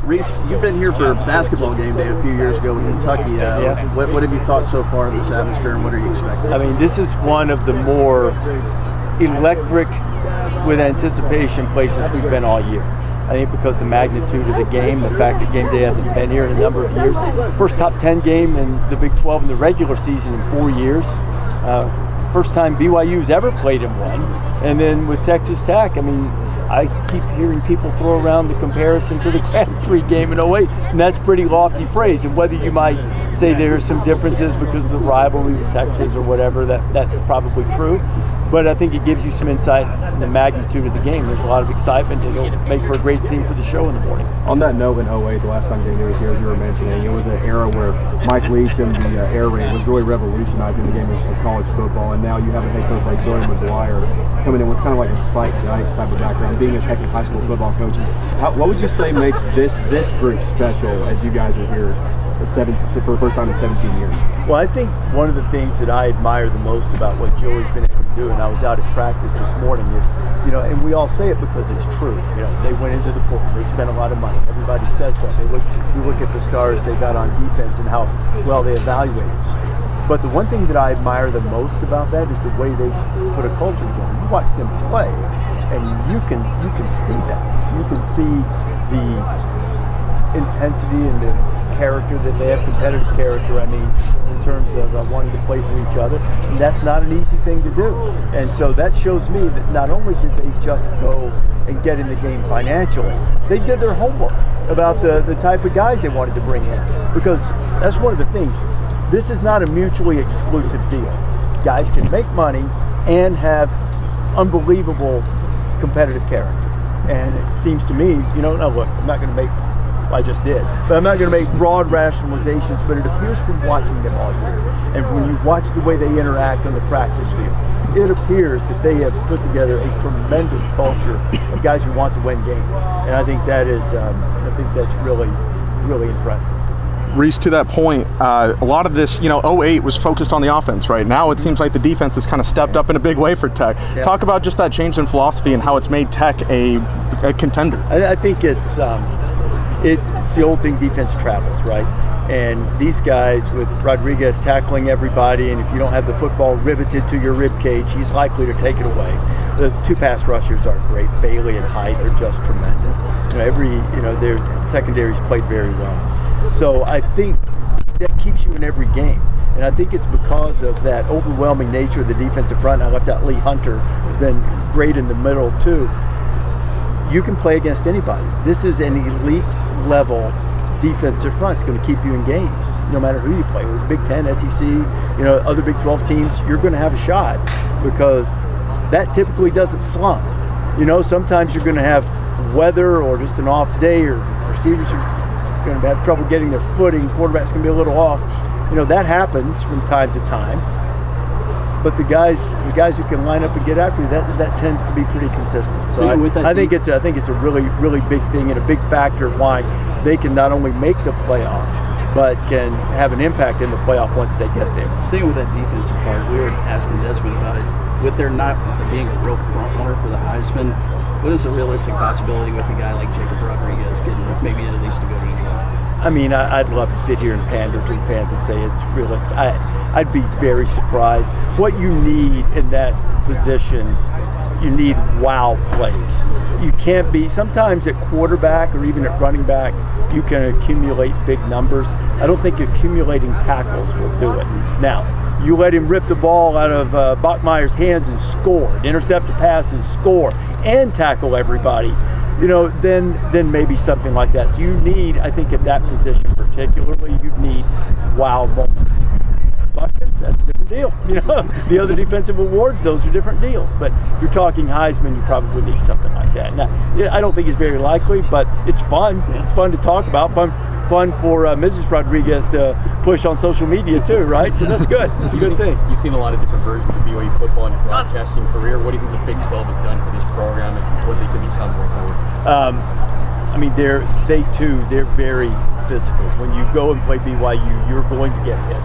Rece, you've been here for basketball game day a few years ago in Kentucky. What have you thought so far of this atmosphere, and what are you expecting? I mean, this is one of the more electric, with anticipation, places we've been all year. I think because the magnitude of the game, the fact that GameDay hasn't been here in a number of years. First top 10 game in the Big 12 in the regular season in 4 years. First time BYU's ever played in one. And then with Texas Tech, I mean, I keep hearing people throw around the comparison to the Grand Prix game in 08, and that's pretty lofty praise. And whether you might say there are some differences because of the rivalry with Texas or whatever, that's probably true. But I think it gives you some insight in the magnitude of the game. There's a lot of excitement. It'll make for a great scene for the show in the morning. On that note, in 08, the last time GameDay was here, as you were mentioning, it was an era where Mike Leach and the air raid was really revolutionizing the game of college football. And now you have a head coach like Joey McGuire coming in with kind of like a Spike Dykes type of background, being a Texas high school football coach. What would you say makes this group special as you guys are here for the first time in 17 years? Well, I think one of the things that I admire the most about what Joey's been able to do, and I was out at practice this morning, is, and we all say it because it's true. They went into the portal, they spent a lot of money. Everybody says that. You look at the stars they got on defense and how well they evaluated. But the one thing that I admire the most about that is the way they put a culture together. You watch them play, and you can see that. You can see the intensity and the character that they have, competitive character, I mean, in terms of wanting to play for each other. And that's not an easy thing to do. And so that shows me that not only did they just go and get in the game financially, they did their homework about the type of guys they wanted to bring in. Because that's one of the things. This is not a mutually exclusive deal. Guys can make money and have unbelievable competitive character. And it seems to me, now look, I'm not going to make, I just did, but I'm not going to make broad rationalizations, but it appears from watching them all year, and when you watch the way they interact on the practice field, it appears that they have put together a tremendous culture of guys who want to win games. And I think that is, that's really, really impressive. Rece, to that point, a lot of this, 08 was focused on the offense, right? Now it seems like the defense has kind of stepped up in a big way for Tech. Yeah. Talk about just that change in philosophy and how it's made Tech a contender. I think it's the old thing, defense travels, right? And these guys with Rodriguez tackling everybody, and if you don't have the football riveted to your rib cage, he's likely to take it away. The two pass rushers are great. Bailey and Height are just tremendous. Their secondaries played very well. So I think that keeps you in every game. And I think it's because of that overwhelming nature of the defensive front. I left out Lee Hunter, who's been great in the middle too. You can play against anybody. This is an elite level defensive front. It's going to keep you in games, no matter who you play with. Big 10, SEC, other Big 12 teams, you're going to have a shot because that typically doesn't slump. Sometimes you're going to have weather or just an off day, or receivers are going to have trouble getting their footing, quarterback's going to be a little off. That happens from time to time. But the guys who can line up and get after you, that tends to be pretty consistent. So I think it's a really, really big thing and a big factor why they can not only make the playoff, but can have an impact in the playoff once they get there. Staying with that defensive part, we were asking Desmond about it. With there not being a real front runner for the Heisman, what is a realistic possibility with a guy like Jacob Rodriguez getting maybe at least to go to New York? I mean, I'd love to sit here and pander to the fans and say it's realistic. I'd be very surprised. What you need in that position, you need wow plays. You can't be, sometimes at quarterback or even at running back, you can accumulate big numbers. I don't think accumulating tackles will do it. Now, you let him rip the ball out of Bachmeier's hands and score, intercept a pass and score, and tackle everybody, then maybe something like that. So you need, I think at that position particularly, you need wow moments. Buckets, that's a different deal. The other defensive awards, those are different deals. But if you're talking Heisman, you probably need something like that. Now, I don't think it's very likely, but it's fun. Yeah. It's fun to talk about. Fun for Mrs. Rodriguez to push on social media too, right? So that's good. It's a good thing. You've seen a lot of different versions of BYU football in your broadcasting career. What do you think the Big 12 has done for this program and what they can become going forward? They're very physical. When you go and play BYU, you're going to get hit.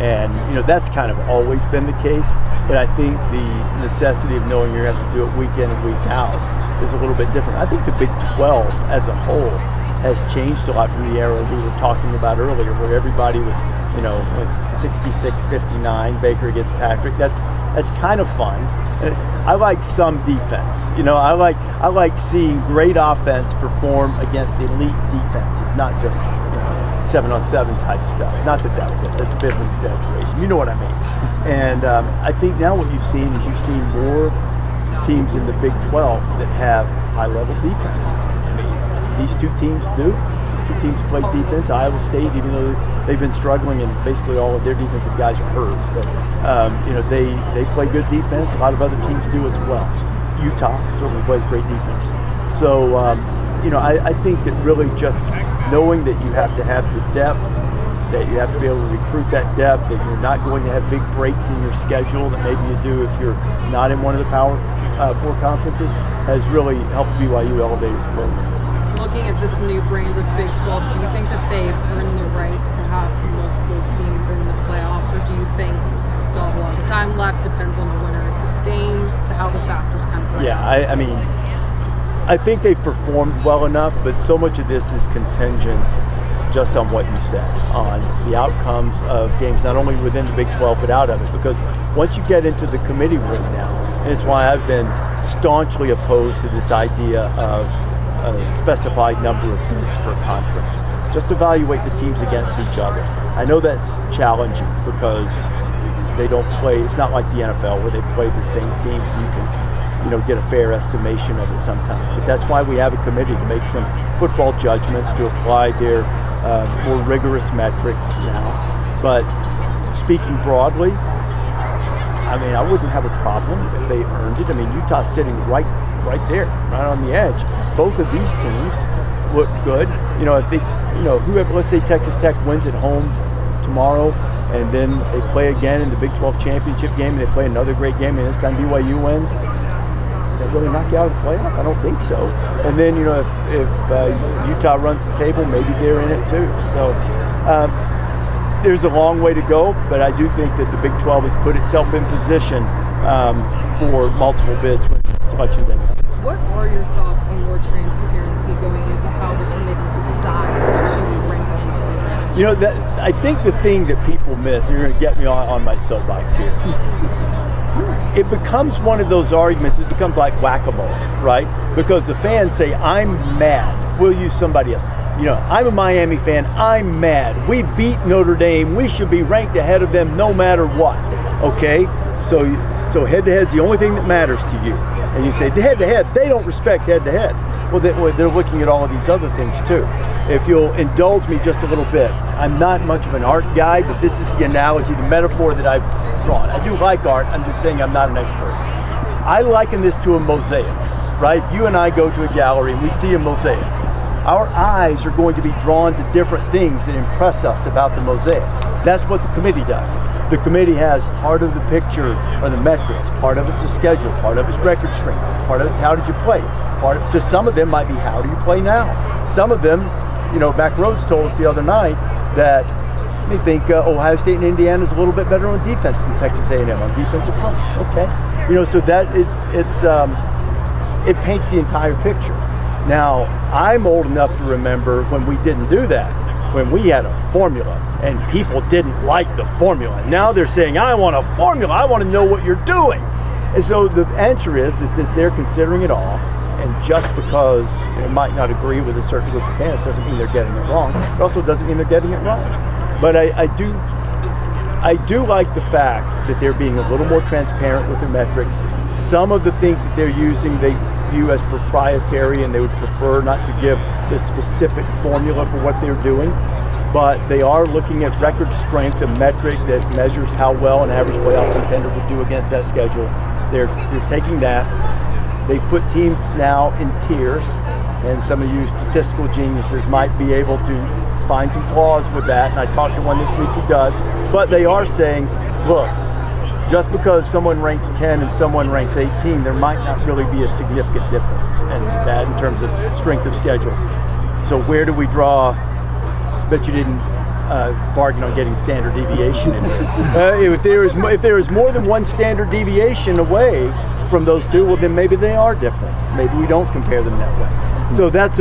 And, that's kind of always been the case. But I think the necessity of knowing you're going to have to do it week in and week out is a little bit different. I think the Big 12 as a whole has changed a lot from the era we were talking about earlier, where everybody was, 66-59, Baker against Patrick. That's kind of fun. I like some defense. I like seeing great offense perform against elite defenses, not just 7-on-7 type stuff. Not that's a bit of an exaggeration. You know what I mean. And I think now what you've seen is more teams in the Big 12 that have high-level defenses. I mean, these two teams do. These two teams play defense. Iowa State, even though they've been struggling and basically all of their defensive guys are hurt, but they play good defense. A lot of other teams do as well. Utah certainly plays great defense. So I think that really just knowing that you have to have the depth, that you have to be able to recruit that depth, that you're not going to have big breaks in your schedule that maybe you do if you're not in one of the Power 4 conferences, has really helped BYU elevate its program. Looking at this new brand of Big 12, do you think that they've earned the right to have multiple teams in the playoffs, or do you think you still have a lot of time left, depends on the winner of this game, how the factors kind of play? Yeah, I think they've performed well enough, but so much of this is contingent just on what you said, on the outcomes of games, not only within the Big 12, but out of it. Because once you get into the committee room now, and it's why I've been staunchly opposed to this idea of a specified number of bids per conference. Just evaluate the teams against each other. I know that's challenging because they don't play, it's not like the NFL where they play the same teams and you can get a fair estimation of it sometimes. But that's why we have a committee to make some football judgments, to apply their more rigorous metrics now. But speaking broadly, I wouldn't have a problem if they earned it. Utah's sitting right there, right on the edge. Both of these teams look good. I think, whoever, let's say Texas Tech wins at home tomorrow, and then they play again in the Big 12 championship game, and they play another great game, and this time BYU wins. They really knock you out of the playoff? I don't think so. And then, if Utah runs the table, maybe they're in it too. So there's a long way to go, but I do think that the Big 12 has put itself in position for multiple bids when selection day comes. What are your thoughts on more transparency going into how the committee decides to rank these winners? I think the thing that people miss, and you're going to get me on my soapbox here, it becomes one of those arguments, it becomes like whack-a-mole, right? Because the fans say, I'm mad. We'll use somebody else. I'm a Miami fan, I'm mad. We beat Notre Dame, we should be ranked ahead of them no matter what. Okay, so head-to-head's the only thing that matters to you. And you say, head-to-head, they don't respect head-to-head. Well, they're looking at all of these other things too. If you'll indulge me just a little bit, I'm not much of an art guy, but this is the analogy, the metaphor that I've drawn. I do like art, I'm just saying I'm not an expert. I liken this to a mosaic, right? You and I go to a gallery and we see a mosaic. Our eyes are going to be drawn to different things that impress us about the mosaic. That's what the committee does. The committee has part of the picture or the metrics, part of it's the schedule, part of it's record strength, part of it's how did you play. To some of them might be how do you play now. Some of them, Back Roads told us the other night that they think Ohio State and Indiana is a little bit better on defense than Texas A&M on defensive front. Okay, so that it paints the entire picture. Now I'm old enough to remember when we didn't do that, when we had a formula and people didn't like the formula. Now they're saying, I want a formula. I want to know what you're doing. And so the answer is that they're considering it all. And just because they might not agree with a certain group of fans doesn't mean they're getting it wrong. It also doesn't mean they're getting it right. But I do like the fact that they're being a little more transparent with their metrics. Some of the things that they're using they view as proprietary, and they would prefer not to give the specific formula for what they're doing. But they are looking at record strength, a metric that measures how well an average playoff contender would do against that schedule. They're taking that. They put teams now in tiers, and some of you statistical geniuses might be able to find some flaws with that, and I talked to one this week who does, but they are saying, look, just because someone ranks 10 and someone ranks 18, there might not really be a significant difference in that in terms of strength of schedule. So where do we draw? Bet you didn't bargain on getting standard deviation in here. If there is more than one standard deviation away from those two, well then maybe they are different. Maybe we don't compare them that way. So that's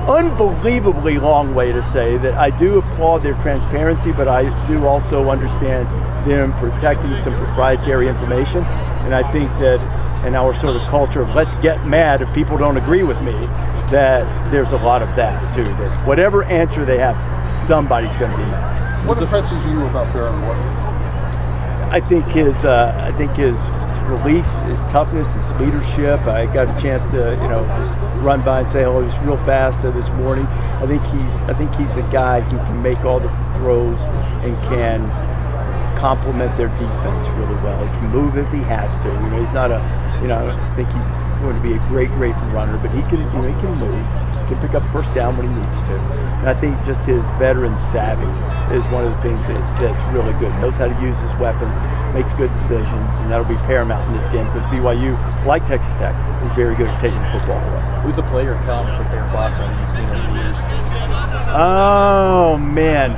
unbelievably long way to say that I do applaud their transparency, but I do also understand them protecting some proprietary information. And I think that in our sort of culture of let's get mad if people don't agree with me, that there's a lot of that too. That whatever answer they have, somebody's going to be mad. What impresses you about Baron Morton? I think his release, his toughness, his leadership. I got a chance to just run by and say hello. He was real fast this morning. I think he's a guy who can make all the throws and can complement their defense really well. He can move if he has to. He's not I don't think he's going to be a great runner, but he can move. He can pick up first down when he needs to. And I think just his veteran savvy is one of the things that's really good. Knows how to use his weapons, makes good decisions, and that'll be paramount in this game because BYU, like Texas Tech, is very good at taking the football away. Who's a player come for Bear Bachman you've seen over the years? Oh man,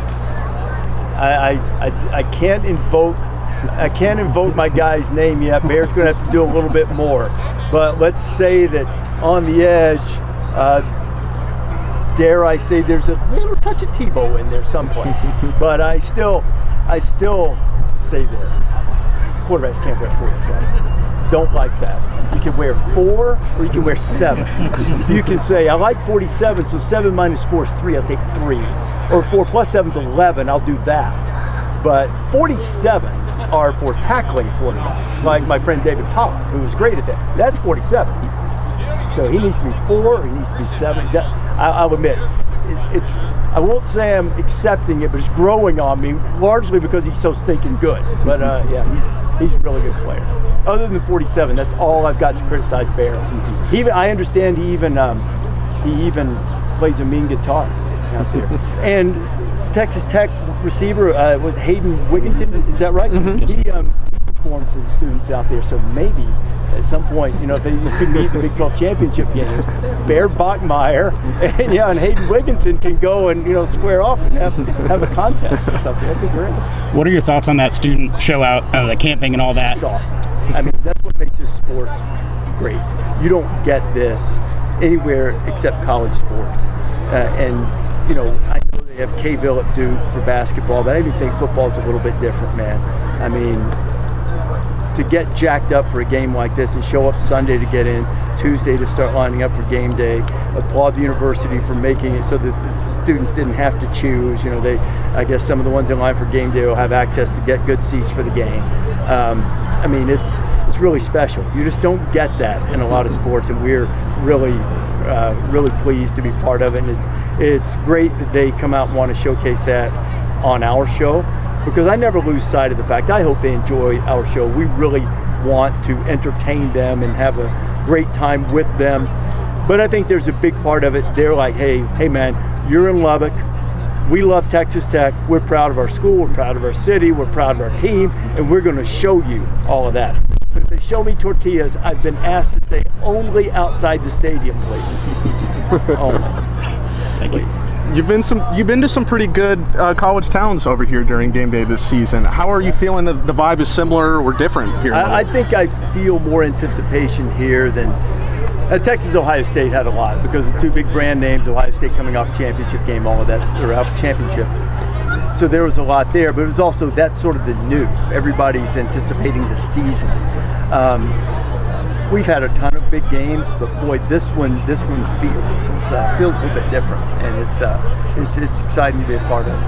I can't invoke my guy's name yet. Bear's going to have to do a little bit more. But let's say that on the edge, dare I say there's a little touch of Tebow in there someplace. But I still say this. Quarterbacks can't wear 47. Don't like that. You can wear 4 or you can wear 7. You can say, I like 47, so 7 minus 4 is 3, I'll take 3. Or 4 plus 7 is 11, I'll do that. But 47s are for tackling quarterbacks, like my friend David Pollock, who was great at that. That's 47. So he needs to be 4, or he needs to be 7. I'll admit, I won't say I'm accepting it, but it's growing on me, largely because he's so stinking good. But yeah, he's a really good player. Other than 47, that's all I've got to criticize Bear. I understand he even plays a mean guitar out there. And Texas Tech receiver was Hayden Wigginton, is that right? Mm-hmm. He performed for the students out there, so maybe at some point, if they used to meet in the Big 12 championship game, Bear Bachmeyer and Hayden Wigginton can go and square off and have a contest or something. That'd be great. What are your thoughts on that student show out, the camping and all that? It's awesome. I mean, that's what makes this sport great. You don't get this anywhere except college sports, I know they have K-Ville at Duke for basketball, but I even think football's a little bit different, man. I mean, to get jacked up for a game like this and show up Sunday to get in, Tuesday to start lining up for game day, applaud the university for making it so that the students didn't have to choose. I guess some of the ones in line for game day will have access to get good seats for the game. I mean, it's really special. You just don't get that in a lot of sports, and we're really pleased to be part of it. And it's great that they come out and want to showcase that on our show, because I never lose sight of the fact I hope they enjoy our show. We really want to entertain them and have a great time with them. But I think there's a big part of it. They're like, hey man, you're in Lubbock. We love Texas Tech. We're proud of our school. We're proud of our city. We're proud of our team. And we're going to show you all of that. But if they show me tortillas, I've been asked to say only outside the stadium, please. Only. Thank you. You've been to some pretty good college towns over here during game day this season. How are you feeling? The vibe is similar or different here? I think I feel more anticipation here than Texas. Ohio State had a lot because of 2 big brand names. Ohio State coming off championship game, all of that, or off championship. So there was a lot there, but it was also that sort of the new. Everybody's anticipating the season. We've had a ton of big games, but boy, this one feels a little bit different, and it's exciting to be a part of it.